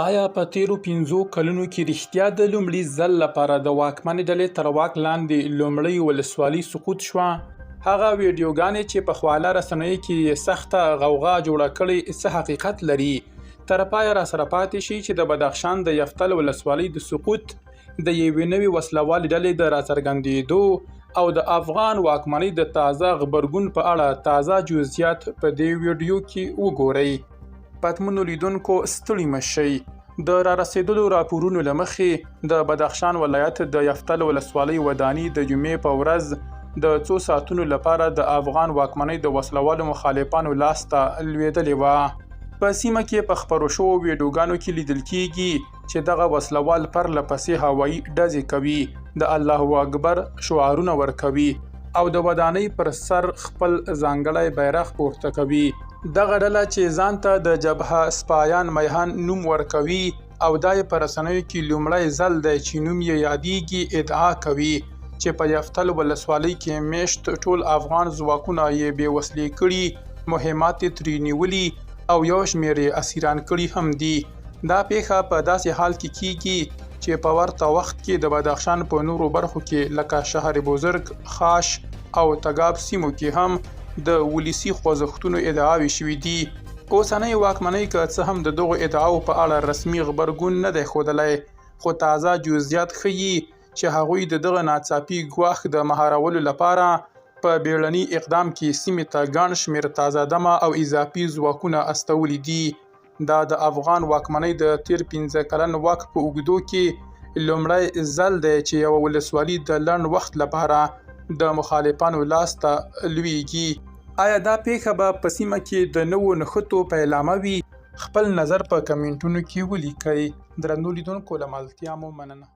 آیا په تیرو 5 کلونو کې رښتیا د لومړي ځل لپاره د واکمنې ډلې تر واک لاندې لومړۍ ولسوالي سقوط شوه؟ هغه ویډیوګانې چې په خواله رسنیو کې سخته غوغا جوړه کړې څه حقیقت لري؟ تر پایه راسره پاتې شي چې د بدخشان د یفتل ولسوالۍ د سقوط د یوې نوې وسلوالې ډلې د راڅرګندېدو او د افغان واکمنۍ د تازه غبرګون په اړه تازه جزئیات په دې ویډیو کې وګورئ. پاتمنو لیدونکو ستړي مشئ. د رارسېدلو راپورونو له مخې د بدخشان ولایت د یفتل ولسوالۍ وداني د جمعې په ورځ د څو ساعتونو لپاره د افغان واکمنۍ د وسلوالو مخالفانو لاس ته لوېدلې وه. په سیمه کې په خپرو شوو ویډیوګانو کې لیدل کېږي چې دغه وسلوال پرله پسې هوایي ډزې کوي، د الله اکبر شعارونه ورکوي او د ودانۍ پر سر خپل ځانګړی بیرغ پورته کوي. دغه ډله چې ځان ته د جبهه سپایان میهن نوم ورکوي او دا یې په رسنیو کې لومړی ځل دی چې نوم یې یادېږي، ادعا کوي چې په یفتل ولسوالۍ کې میشت ټول افغان ځواکونه یې بې وسلې کړي، مهمات یې ترې نیولي او یو شمېر یې اسیران کړي هم دي. دا پیښه په داسې حال کې کیږي چې په ورته وخت کې د بدخشان په نورو برخو کې لکه شهر بزرګ، خاش او تګاب سیمو کې هم د ولسي خوځښتونو ادعاوې شوې دي. اوسنۍ واکمنۍ که څه هم د دغو ادعاو په اړه رسمي غبرګون نه دی ښودلی، خو تازه جزئیات ښیي چې هغوی د دغه ناڅاپي ګواښ د مهارولو لپاره په بیړني اقدام کې سیمې ته ګڼ شمېر تازه دمه او اضافي ځواکونه استولي دي. دا د افغان واکمنۍ د تیر 15 کلن واک په اوږدو کې لومړی ځل دی چې یوه ولسوالي د لنډ وخت لپاره د مخالفانو لاس ته لویږي. آیا دا پیښه به په سیمه کې د نوو نښتو پیلامه وي؟ خپل نظر په کمنټونو کې ولیکئ. درنو لیدونکو له ملتیا مو مننه.